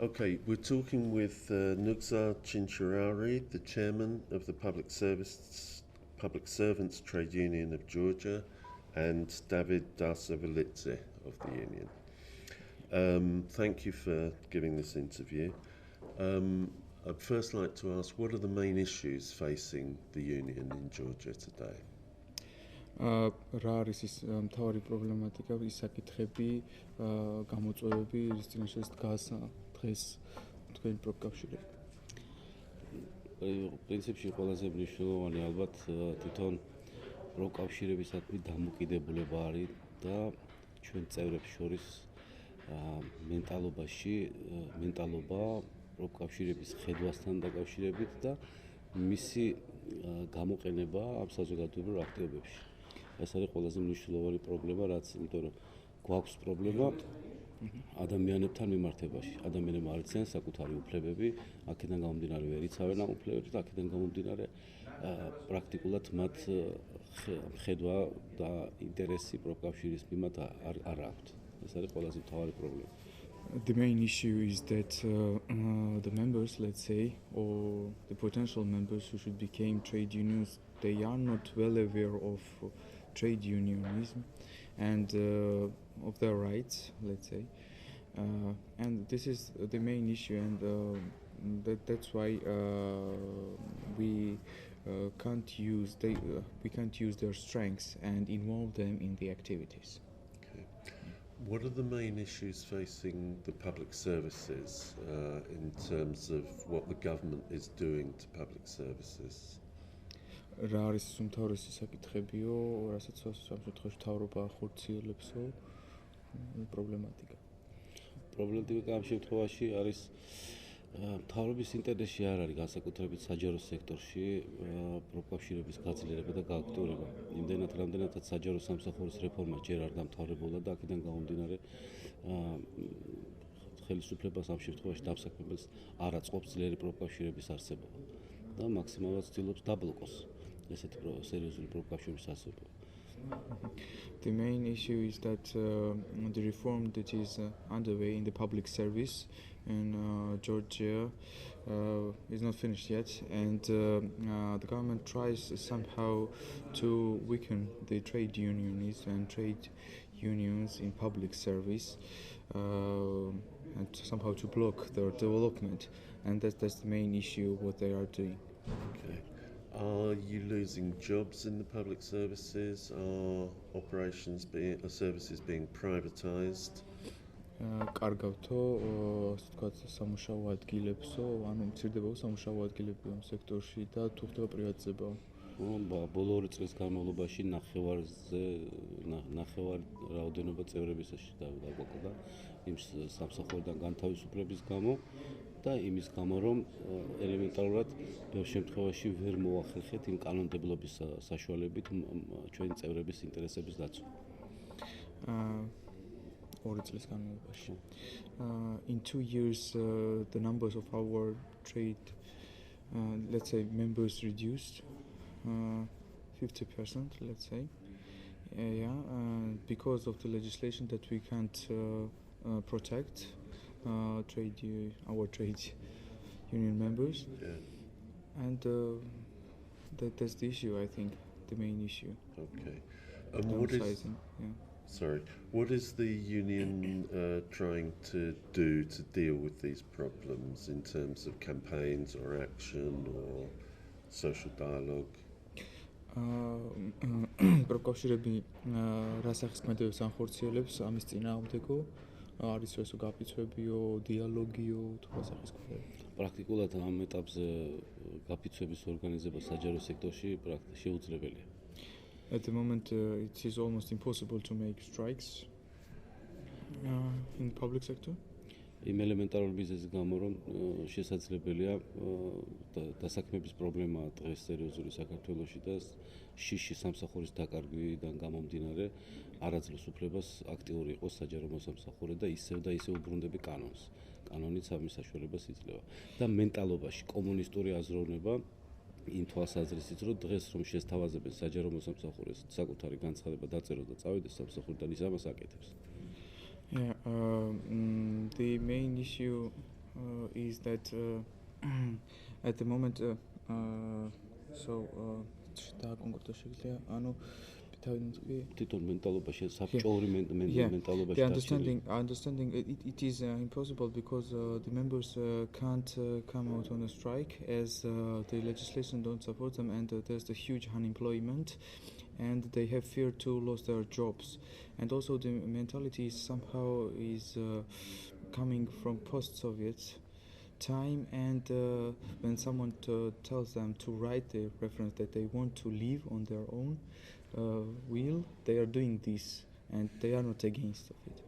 Okay, we're talking with Nugzar Tchintcharauli, the chairman of the Public Servants Trade Union of Georgia, and David Darsavelidze of the union. Thank you for giving this interview. I'd first like to ask, what are the main issues facing the union in Georgia today? რა არის ის მთავარი პრობლემატიკა, ის საკითხები, გამოწვევები, რის წინაშე დგას დღეს თქვენი პროფკავშირები? პრინციპში ყველაზე მნიშვნელოვანი ალბათ თვითონ პროფკავშირებისადმი დამოკიდებულება არის და ჩვენ წევრებს შორის მენტალობა პროფკავშირების ხედვასთან დაკავშირებით და მისი გამოყენება ამ საზოგადოებრივ აქტივობებში. ეს არის ყველაზე მნიშვნელოვანი პრობლემა, რაც იმიტომ რომ გვაქვს პრობლემა ადამიანებთან მიმართებაში. ადამიანებმა არ იციან საკუთარი უფლებები, აქედან გამომდინარე ვერ იცავენ ამ უფლებებს და აქედან გამომდინარე პრაქტიკულად მათ ხედვა და ინტერესი პროფკავშირის მიმართ არ აქვთ. ეს არის ყველაზე მთავარი პრობლემა. The main issue is that the members, let's say, or the potential members who should become trade unions, they are not well aware of trade unionism and of their rights, let's say, and this is the main issue, and that's why we can't use their strengths and involve them in the activities. What are the main issues facing the public services in terms of what the government is doing to public services? რა არის უმთავრესი საკითხებიო, რასაც ამ შემთხვევაში მთავრობა ახორციელებსო, პრობლემატიკა. პრობლემატიკა ამ შემთხვევაში არის მთავრობის ინტერესში არ არის განსაკუთრებით საჯარო სექტორში პროფკავშირების გაძლიერება და გააქტიურება. იმდენად რამდენადაც საჯარო სამსახურის რეფორმა ჯერ არ დამთავრებულა და აქედან გამომდინარე ხელისუფლებას ამ შემთხვევაში დამსაქმებელს არ აწყობს ძლიერი პროფკავშირების არსებობა და მაქსიმალურად ცდილობს დაბლოკოს ესეთი სერიოზული პროფკავშირების არსებობა. The main issue is that the reform that is underway in the public service in Georgia is not finished yet, and the government tries somehow to weaken the trade unionists and trade unions in public service and somehow to block their development, and that's the main issue of what they are doing. Okay. Are you losing jobs in the public services? Are services being privatized? კარგავთო, ასე ვთქვათ, სამუშაო ადგილებსო, ანუ მცირდება სამუშაო ადგილები ამ სექტორში და თუ ხდება პრივატიზება? ბოლო 2 წლის განმავლობაში ნახევარ რაოდენობა წევრებისაში დაგვაკლდა იმ სამსახურიდან განთავისუფლების გამო და იმის გამო რომ ელემენტარულად ბევრ შემთხვევაში ვერ მოახერხეთ იმ კანონმდებლობის საშუალებით ჩვენი წევრების ინტერესების დაცვა. 2 წლის განმავლობაში. In 2 years, the numbers of our trade, let's say, members reduced 50%, let's say. Because of the legislation that we can't protect our trade union members, and that's the issue. I think the main issue. Okay, and what is the union trying to do to deal with these problems in terms of campaigns or action or social dialogue? პროფკავშირები რა სახისმეტებებს ანხორციელებს ამის წინააღმდეგო? არის ესო გაფიცვებიო, დიალოგიო, თუ რა სახისმეტებები? პრაქტიკულად ამ ეტაპზე გაფიცვების ორგანიზება საჯარო სექტორში შეუძლებელია. At the moment, it is almost impossible to make strikes in the public sector. იმ ელემენტარული მიზეზის გამო რომ შესაძლებელია დასაქმების პრობლემა დღეს სერიოზული საქართველოში და შიში სამსახურის დაკარგვიდან გამომდინარე არაძლევს უფლებას აქტიური იყოს საჯარო მოსამსახურე და ისევ უბრუნდები კანონს. კანონიც ამის საშუალებას იძლევა. და მენტალობაში კომუნისტური აზროვნება იმ თვალსაზრისით რომ დღეს რომ შესთავაზებენ საჯარო მოსამსახურეს საკუთარი განცხადება დაწეროს და წავიდეს სამსახურიდან ის ამას აკეთებს. The main issue is that at the moment, so და კონკრეტულად შეგვიძლია, ანუ თავი თვითონ მენტალობაში საბჭოური მენტალობაში understanding it is impossible because the members can't come out on a strike as the legislation don't support them, and there's a huge unemployment, and they have fear to lose their jobs, and also the mentality somehow is coming from post-Soviet time, and when someone tells them to write the reference that they want to live on their own will, they are doing this, and they are not against of it.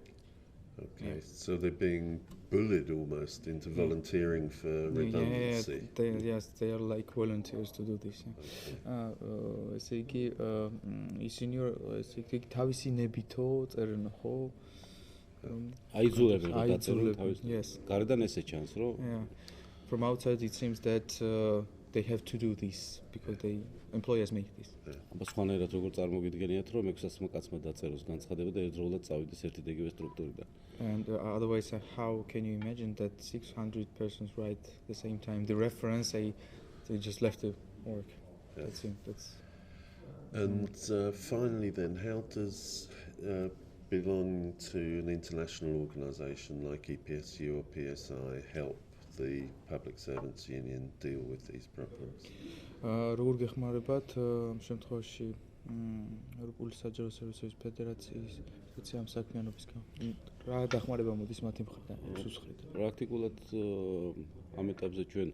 Okay, so they're being bullied almost into volunteering for redundancy. They are like volunteers to do this. ესე იგი ისინი ესე იგი თავისი ნებითო წერენ ხო? აიძულებენ რომ დაწერონ თავის. გარედან ესე ჩანს რომ from outside it seems that they have to do this because they employers make this. აბა სხვანაირად როგორ წარმოგიდგენიათ რომ 600-მა კაცმა დაწეროს განცხადება და ერთდროულად წავიდეს ერთი და იგივე სტრუქტურიდან. And otherwise how can you imagine that 600 persons write the same time the reference, they just left the work. That's And finally then, how does belong to an international organisation like EPSU or PSI help the Public Servants Union deal with these problems? როგორ გეხმარებათ ამ შემთხვევაში ევროპული საჯარო სერვისების ფედერაციის სპეციალურ საქმიანობისგან რა დახმარება მოდის მათი მხრიდან სუს მხრიდან? პრაქტიკულად ამ ეტაპზე ჩვენ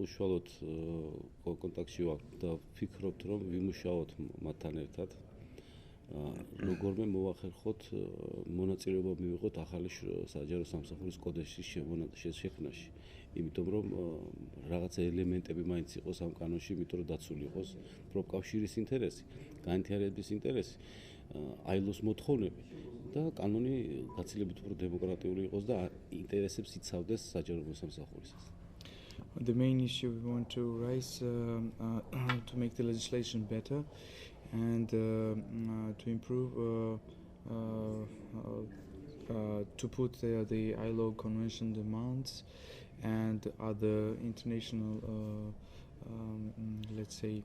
უშუალოდ კონტაქტში ვართ და ვფიქრობთ რომ ვიმუშაოთ მათთან ერთად. Როგორმე მოვახერხოთ მონაწილეობა მივიღოთ ახალი საჯარო სამსახურის კოდექსის შექმნაში. იმიტომ რომ რაღაცა ელემენტები მაინც იყოს ამ კანონში, იმიტომ რომ დაცული იყოს პროფკავშირის ინტერესი, განვითარების ინტერესი, აილოს მოთხოვნები და კანონი გაცილებით უფრო დემოკრატიული იყოს და ინტერესებს იცავდეს საჯარო სამსახურისას. The main issue we want to raise to make the legislation better and to improve to put the ILO convention demands and other international let's say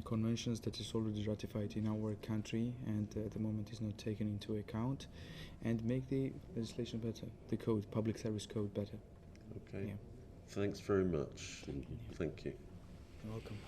conventions that is already ratified in our country and at the moment is not taken into account, and make the legislation better, the code, public service code better. Okay. Thanks very much. Thank you. You're welcome.